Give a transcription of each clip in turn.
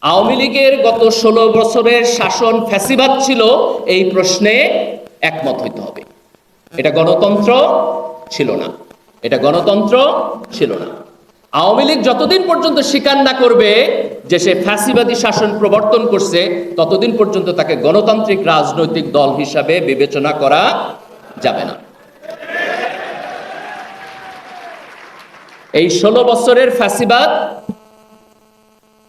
আওয়ামী লীগের গত ১৬ বছরের শাসন ফ্যাসিবাদ ছিল এই প্রশ্নে একমত হইতে হবে। এটা গণতন্ত্র ছিল না, এটা গণতন্ত্র ছিল না। আওয়ামী লীগ যতদিন পর্যন্ত স্বীকার না করবে যে সে ফ্যাসিবাদী শাসন প্রবর্তন করছে, ততদিন পর্যন্ত তাকে গণতান্ত্রিক রাজনৈতিক দল হিসাবে বিবেচনা করা যাবে না। এই ১৬ বছরের ফ্যাসিবাদ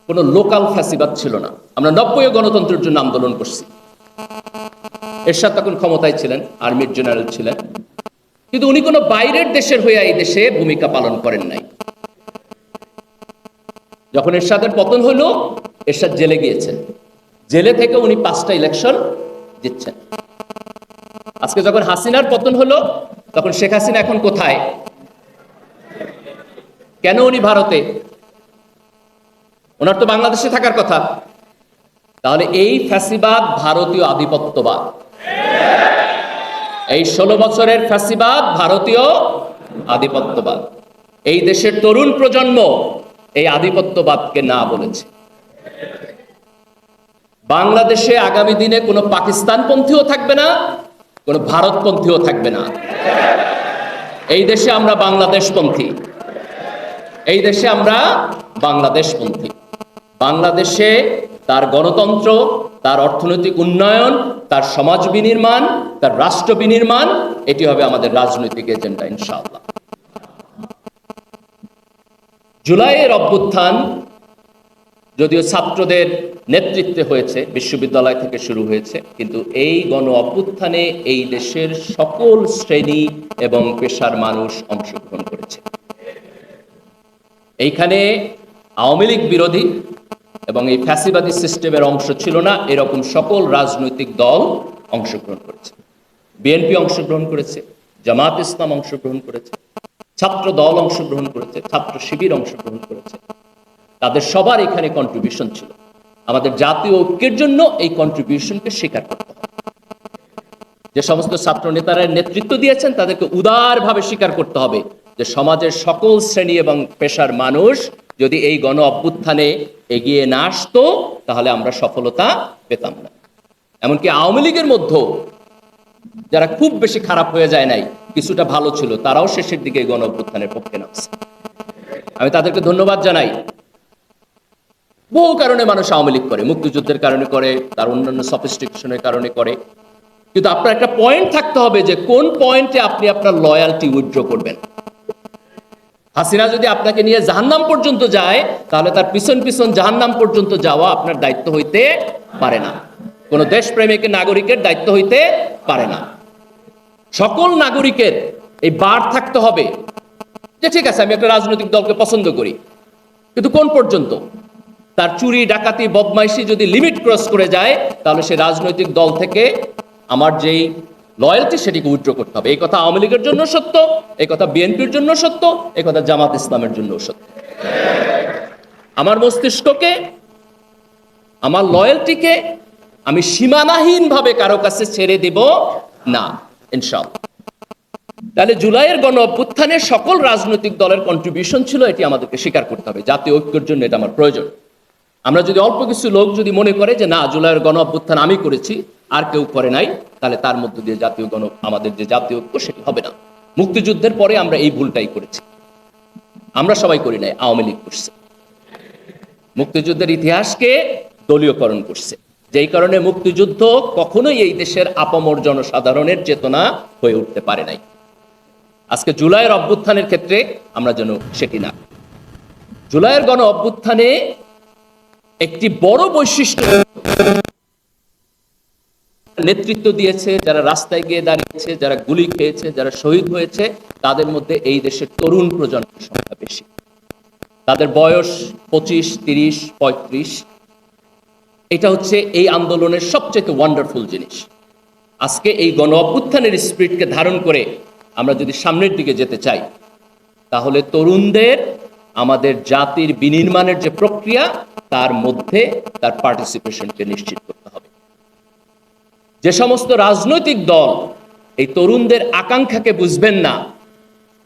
কোনো লোকাল ফ্যাসিবাদ ছিল না। আমরা ৯০ গণতন্ত্রের জন্য আন্দোলন করছি। এরশাদ তখন ক্ষমতায় ছিলেন, আর্মির জেনারেল ছিলেন, কিন্তু উনি কোনো বাইরের দেশের হয়ে এই দেশে ভূমিকা পালন করেন নাই। যখন এরশাদের পতন হলো, এরশাদ জেলে গিয়েছেন, জেলে থেকে উনি ৫টা ইলেকশন জিতছেন। আজকে যখন হাসিনার পতন হলো, তখন শেখ হাসিনা এখন কোথায়? কেন উনি ভারতে? ওনার তো বাংলাদেশে থাকার কথা। তাহলে এই ফ্যাসিবাদ ভারতীয় আধিপত্যবাদ। এই ১৬ বছরের ফ্যাসিবাদ ভারতীয় আধিপত্যবাদ। এই দেশের তরুণ প্রজন্ম এই আধিপত্যবাদকে না বলেছে। বাংলাদেশে আগামী দিনে কোনো পাকিস্তানপন্থীও থাকবে না, কোনো ভারতপন্থীও থাকবে না। এই দেশে আমরা বাংলাদেশপন্থী, এই দেশে আমরা বাংলাদেশপন্থী। বাংলাদেশে তার গণতন্ত্র, তার অর্থনৈতিক উন্নয়ন, তার সমাজ বিনির্মাণ, তার রাষ্ট্র বিনির্মাণ, এটি হবে আমাদের রাজনৈতিক এজেন্ডা ইনশাআল্লাহ। জুলাইয়ের অভ্যুত্থান যদিও ছাত্রদের নেতৃত্বে হয়েছে, বিশ্ববিদ্যালয় থেকে শুরু হয়েছে, কিন্তু এই গণ অভ্যুত্থানে এই দেশের সকল শ্রেণী এবং পেশার মানুষ অংশগ্রহণ করেছে। এইখানে আওয়ামী লীগ বিরোধী এবং এই ফ্যাসিবাদী সিস্টেমের অংশ ছিল না এরকম সকল রাজনৈতিক দল অংশগ্রহণ করেছে। বিএনপি অংশগ্রহণ করেছে, জামাত ইসলাম অংশগ্রহণ করেছে, ছাত্র দল অংশগ্রহণ করেছে, ছাত্র শিবির অংশগ্রহণ করেছে। তাদের সবার এখানে কন্ট্রিবিউশন ছিল। আমাদের জাতীয় ঐক্যের জন্য এই কন্ট্রিবিউশনকে স্বীকার করতে হবে। যে সমস্ত ছাত্র নেতারা নেতৃত্ব দিয়েছেন তাদেরকে উদারভাবে স্বীকার করতে হবে যে সমাজের সকল শ্রেণী এবং পেশার মানুষ যদি এই গণ অভ্যুত্থানে এগিয়ে না আসতো, তাহলে আমরা সফলতা পেতাম না। এমনকি আওয়ামী লীগের মধ্যেও যারা খুব বেশি খারাপ হয়ে যায় নাই, কিছুটা ভালো ছিল, তারাও শেষের দিকে গণ অভ্যুত্থানের পক্ষে নামছে। আমি তাদেরকে ধন্যবাদ জানাই। বহু কারণে মানুষ আওয়ামী লীগ করে, মুক্তিযুদ্ধের কারণে করে, তার অন্যান্য সফিস্টিকেশনের কারণে করে, কিন্তু আপনার একটা পয়েন্ট থাকতে হবে যে কোন পয়েন্টে আপনি আপনার লয়ালটি উইথড্র করবেন। হাসিনা যদি আপনাকে নিয়ে জাহান্নাম পর্যন্ত যায়, তাহলে তার পিছন পিছন জাহান্নাম পর্যন্ত যাওয়া আপনার দায়িত্ব হইতে পারে না, কোন দেশপ্রেমিক নাগরিকের দায়িত্ব হইতে পারে না। সকল নাগরিকের এই বার থাকতে হবে যে ঠিক আছে, আমি একটা রাজনৈতিক দলকে পছন্দ করি, কিন্তু কোন পর্যন্ত? তার চুরি, ডাকাতি, বদমাইশি যদি লিমিট ক্রস করে যায়, তাহলে সে রাজনৈতিক দল থেকে আমার যেই লয়্যালটি সেটিকে উইথড্র করতে হবে। এই কথা আওয়ামী লীগের জন্য সত্য, এই কথা বিএনপির জন্য সত্য, এই কথা জামাত ইসলামের জন্য সত্য। আমার মস্তিষ্ককে, আমার লয়্যালটিকে আমি সীমানাহীনভাবে কারো কাছে ছেড়ে দেব না ইনশাআল্লাহ। তাহলে জুলাইয়ের গণ অভ্যুত্থানে সকল রাজনৈতিক দলের কন্ট্রিবিউশন ছিল, এটি আমাদেরকে স্বীকার করতে হবে। জাতীয় ঐক্যের জন্য এটা আমার প্রয়োজন। আমরা যদি অল্প কিছু লোক যদি মনে করে যে না, জুলাইয়ের গণ অভ্যুত্থান আমি করেছি আর কেউ করে নাই, তাহলে তার মধ্যে দিয়ে আমাদের যে জাতীয় ঐক্য সেটি হবে না। মুক্তিযুদ্ধের পরে আমরা এই ভুলটাই করেছি। আমরা সবাই করি নাই, আওয়ামী লীগ করছে। মুক্তিযুদ্ধের ইতিহাসকে দলীয়করণ করছে, যেই কারণে মুক্তিযুদ্ধ কখনোই এই দেশের আপামর জনসাধারণের চেতনা হয়ে উঠতে পারে নাই। আজকে জুলাইয়ের অভ্যুত্থানের ক্ষেত্রে আমরা যেন সেটি না। জুলাইয়ের গণ অভ্যুত্থানে একটি বড় বৈশিষ্ট্য, নেতৃত্ব দিয়েছে, যারা রাস্তায় গিয়ে দাঁড়িয়েছে, যারা গুলি খেয়েছে, যারা শহীদ হয়েছে, তাদের মধ্যে এই দেশের তরুণ প্রজন্মের সংখ্যা বেশি। তাদের বয়স 25, 30, 35। এটা হচ্ছে এই আন্দোলনের সবচেয়ে ওয়ান্ডারফুল জিনিস। আজকে এই গণ অভ্যুত্থানের স্পিরিটকে ধারণ করে আমরা যদি সামনের দিকে যেতে চাই, তাহলে তরুণদের আমাদের জাতির বিনির্মাণের যে প্রক্রিয়া, তার মধ্যে তার পার্টিসিপেশনকে নিশ্চিত করতে হবে। যে সমস্ত রাজনৈতিক দল এই তরুণদের আকাঙ্ক্ষাকে বুঝবেন না,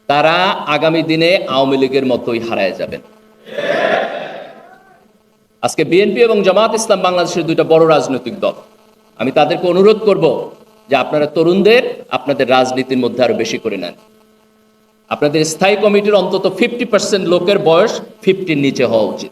তারা আগামী দিনে আওয়ামী লীগের মতোই হারায় যাবেন। আজকে বিএনপি এবং জামাত ইসলাম বাংলাদেশের দুইটা বড় রাজনৈতিক দল। আমি তাদেরকে অনুরোধ করব যে আপনারা তরুণদের আপনাদের রাজনীতির মধ্যে আরো বেশি করে নেন। আপনাদের স্থায়ী কমিটির অন্তত 50% লোকের বয়স 50-র নিচে হওয়া উচিত।